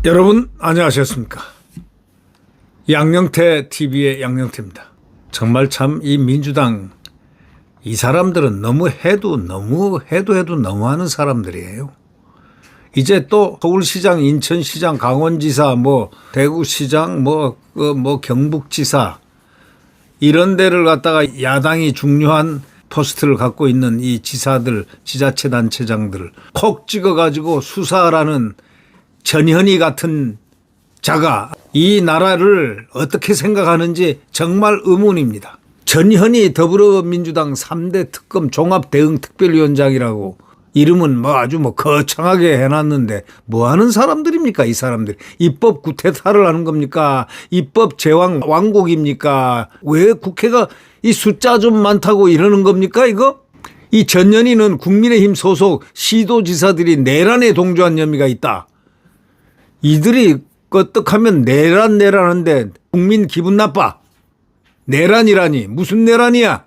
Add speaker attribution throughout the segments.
Speaker 1: 여러분 안녕하셨습니까? 양영태 TV의 양영태입니다. 정말 참 이 민주당 이 사람들은 너무 해도 너무하는 사람들이에요. 이제 또 서울시장, 인천시장, 강원지사, 대구시장, 경북지사 이런 데를 갖다가 야당이 중요한 포스트를 갖고 있는 이 지사들, 지자체단체장들을 콕 찍어가지고 수사하라는 전현희 같은 자가 이 나라를 어떻게 생각하는지 정말 의문입니다. 전현희 더불어민주당 3대 특검 종합대응특별위원장이라고 이름은 아주 거창하게 해놨는데 뭐 하는 사람들입니까? 이 사람들. 입법 구태타를 하는 겁니까? 입법 제왕 왕국입니까? 왜 국회가 이 숫자 좀 많다고 이러는 겁니까 이거? 이 전현희는 국민의힘 소속 시도지사들이 내란에 동조한 혐의가 있다. 이들이 껐떡하면 내란하는데 국민 기분 나빠. 내란이라니 무슨 내란이야.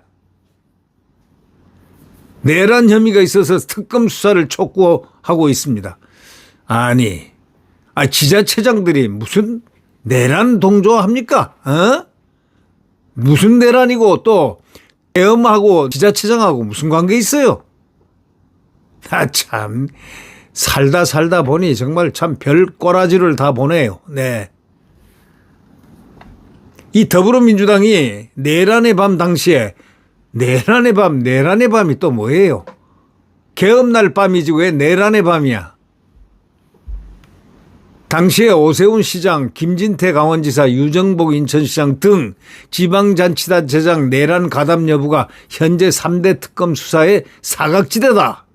Speaker 1: 내란 혐의가 있어서 특검 수사를 촉구하고 있습니다. 아니 지자체장들이 무슨 내란 동조합니까? 무슨 내란이고 또 계엄하고 지자체장하고 무슨 관계 있어요? 참 살다 보니 정말 참 별 꼬라지를 다 보네요. 네. 이 더불어민주당이 내란의 밤 당시에 내란의 밤이 또 뭐예요? 계엄날 밤이지 왜 내란의 밤이야? 당시에 오세훈 시장, 김진태 강원지사, 유정복 인천시장 등 지방자치단체장 내란 가담 여부가 현재 3대 특검 수사의 사각지대다.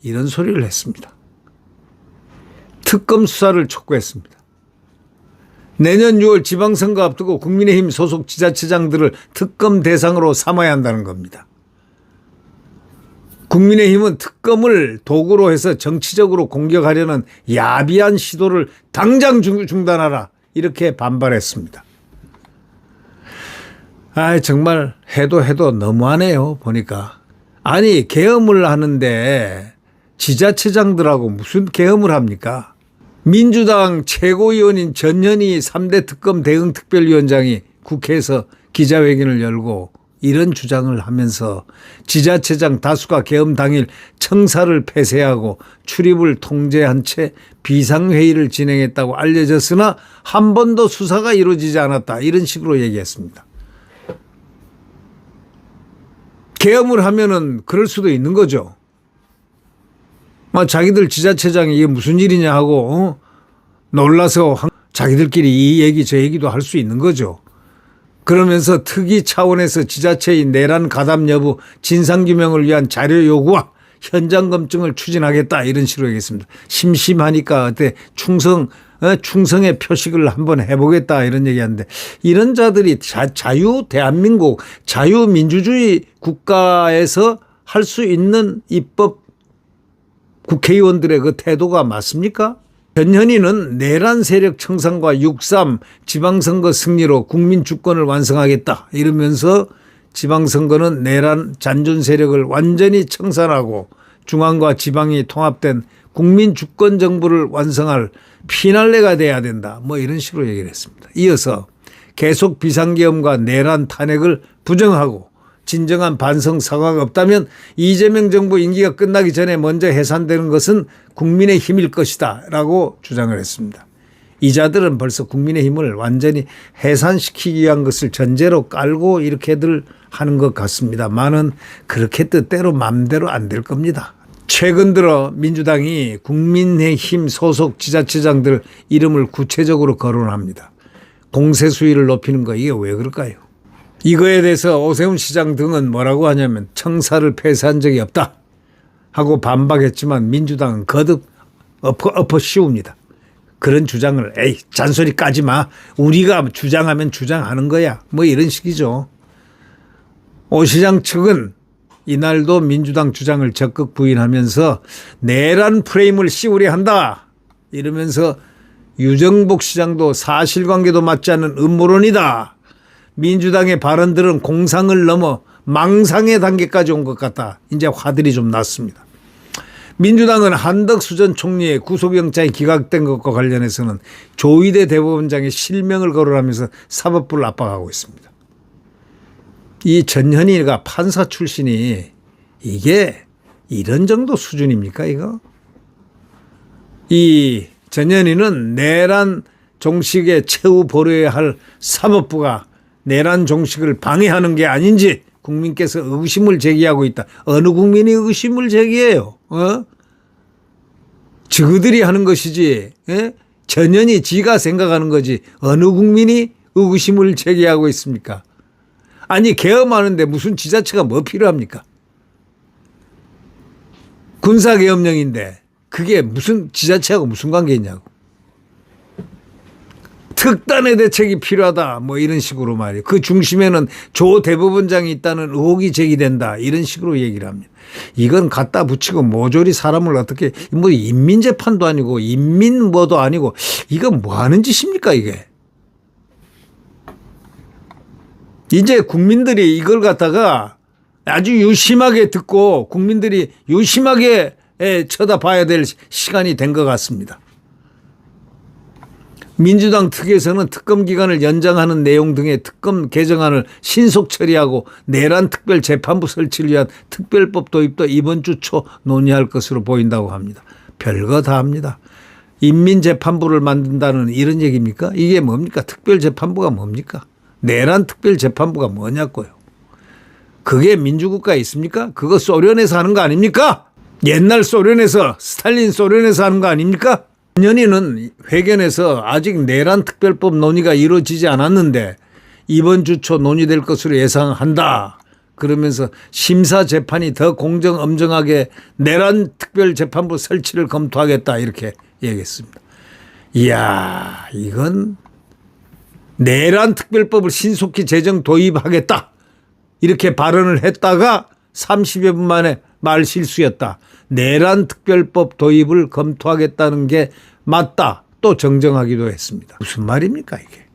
Speaker 1: 이런 소리를 했습니다. 특검 수사를 촉구했습니다. 내년 6월 지방선거 앞두고 국민의힘 소속 지자체장들을 특검 대상으로 삼아야 한다는 겁니다. 국민의힘은 특검을 도구로 해서 정치적으로 공격하려는 야비한 시도를 당장 중단하라 이렇게 반발했습니다. 정말 해도 너무하네요 보니까. 아니 계엄을 하는데 지자체장들하고 무슨 계엄을 합니까? 민주당 최고위원인 전현희 3대 특검 대응특별위원장이 국회에서 기자회견을 열고 이런 주장을 하면서 지자체장 다수가 계엄 당일 청사를 폐쇄하고 출입을 통제한 채 비상회의를 진행했다고 알려졌으나 한 번도 수사가 이루어지지 않았다. 이런 식으로 얘기했습니다. 계엄을 하면은 그럴 수도 있는 거죠. 자기들 지자체장이 이게 무슨 일이냐 하고 놀라서 자기들끼리 이 얘기 저 얘기도 할 수 있는 거죠. 그러면서 특위 차원에서 지자체의 내란 가담 여부 진상규명을 위한 자료 요구와 현장 검증을 추진하겠다 이런 식으로 얘기했습니다. 심심하니까 그때 충성의 표식을 한번 해보겠다 이런 얘기하는데 이런 자들이 대한민국 자유민주주의 국가에서 할 수 있는 입법 국회의원들의 그 태도가 맞습니까? 전현희는 내란 세력 청산과 6.3 지방선거 승리로 국민 주권을 완성하겠다 이러면서 지방선거는 내란 잔존 세력을 완전히 청산하고 중앙과 지방이 통합된 국민 주권 정부를 완성할 피날레가 돼야 된다. 이런 식으로 얘기를 했습니다. 이어서 계속 비상계엄과 내란 탄핵을 부정하고 진정한 반성 사과가 없다면 이재명 정부 임기가 끝나기 전에 먼저 해산되는 것은 국민의힘일 것이다 라고 주장을 했습니다. 이 자들은 벌써 국민의힘을 완전히 해산시키기 위한 것을 전제로 깔고 이렇게들 하는 것 같습니다만은 그렇게 뜻대로 마음대로 안 될 겁니다. 최근 들어 민주당이 국민의힘 소속 지자체장들 이름을 구체적으로 거론합니다. 공세 수위를 높이는 거 이게 왜 그럴까요? 이거에 대해서 오세훈 시장 등은 뭐라고 하냐면 청사를 폐쇄한 적이 없다 하고 반박했지만 민주당은 거듭 엎어 씌웁니다. 그런 주장을 잔소리 까지 마. 우리가 주장하면 주장하는 거야. 이런 식이죠. 오 시장 측은 이날도 민주당 주장을 적극 부인하면서 내란 프레임을 씌우려 한다 이러면서 유정복 시장도 사실관계도 맞지 않는 음모론이다. 민주당의 발언들은 공상을 넘어 망상의 단계까지 온 것 같다. 이제 화들이 좀 났습니다. 민주당은 한덕수 전 총리의 구속영장이 기각된 것과 관련해서는 조희대 대법원장의 실명을 거론하면서 사법부를 압박하고 있습니다. 이 전현희가 판사 출신이 이게 이런 정도 수준입니까 이거? 이 전현희는 내란 종식에 최후 보려야 할 사법부가 내란 종식을 방해하는 게 아닌지 국민께서 의심을 제기하고 있다. 어느 국민이 의심을 제기해요? 저그들이 하는 것이지. 전현희 지가 생각하는 거지. 어느 국민이 의구심을 제기하고 있습니까? 아니 계엄하는데 무슨 지자체가 뭐 필요합니까? 군사계엄령인데 그게 무슨 지자체하고 무슨 관계 있냐고. 특단의 대책이 필요하다 뭐 이런 식으로 말이에요. 그 중심에는 조 대법원장이 있다는 의혹이 제기된다 이런 식으로 얘기를 합니다. 이건 갖다 붙이고 모조리 사람을 어떻게 뭐 인민재판도 아니고 인민 뭐도 아니고 이건 뭐 하는 짓입니까 이게. 이제 국민들이 이걸 갖다가 아주 유심하게 듣고 국민들이 유심하게 쳐다봐야 될 시간이 된 것 같습니다. 민주당 특위에서는 특검 기간을 연장하는 내용 등의 특검 개정안을 신속 처리하고 내란 특별재판부 설치를 위한 특별법 도입도 이번 주 초 논의할 것으로 보인다고 합니다. 별거 다 합니다. 인민재판부를 만든다는 이런 얘기입니까? 이게 뭡니까? 특별재판부가 뭡니까? 내란 특별재판부가 뭐냐고요. 그게 민주국가에 있습니까? 그거 소련에서 하는 거 아닙니까? 옛날 소련에서 스탈린 소련에서 하는 거 아닙니까? 전현희는 회견에서 아직 내란 특별법 논의가 이루어지지 않았는데 이번 주 초 논의될 것으로 예상한다. 그러면서 심사 재판이 더 공정 엄정하게 내란 특별재판부 설치를 검토하겠다 이렇게 얘기했습니다. 이야 이건 내란 특별법을 신속히 제정 도입하겠다 이렇게 발언을 했다가 30여 분 만에 말 실수였다. 내란 특별법 도입을 검토하겠다는 게 맞다. 또 정정하기도 했습니다. 무슨 말입니까 이게.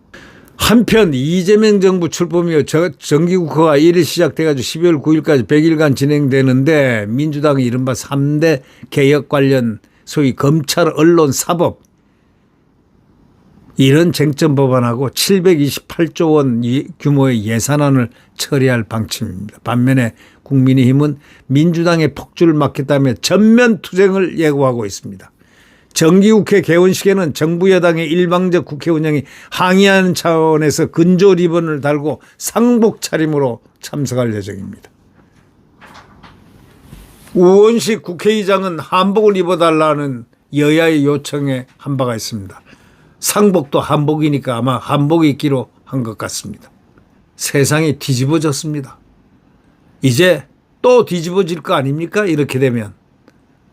Speaker 1: 한편 이재명 정부 출범 이후 정기국회가 1일 시작돼가지고 12월 9일까지 100일간 진행되는데 민주당이 이른바 3대 개혁 관련 소위 검찰 언론 사법 이런 쟁점 법안하고 728조 원 규모의 예산안을 처리할 방침입니다. 반면에 국민의힘은 민주당의 폭주를 막겠다며 전면 투쟁을 예고하고 있습니다. 정기국회 개원식에는 정부 여당의 일방적 국회 운영이 항의하는 차원에서 근조 리본을 달고 상복 차림으로 참석할 예정입니다. 우원식 국회의장은 한복을 입어달라는 여야의 요청에 한 바가 있습니다. 상복도 한복이니까 아마 한복 입기로 한 것 같습니다. 세상이 뒤집어졌습니다. 이제 또 뒤집어질 거 아닙니까? 이렇게 되면.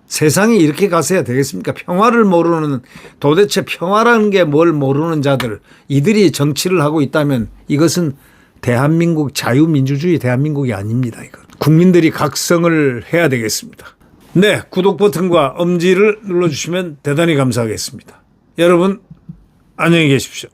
Speaker 1: 세상이 이렇게 가서야 되겠습니까? 평화를 모르는 도대체 평화라는 게 뭘 모르는 자들 이들이 정치를 하고 있다면 이것은 대한민국 자유민주주의 대한민국이 아닙니다. 이건. 국민들이 각성을 해야 되겠습니다. 네, 구독 버튼과 엄지를 눌러주시면 대단히 감사하겠습니다. 여러분 안녕히 계십시오.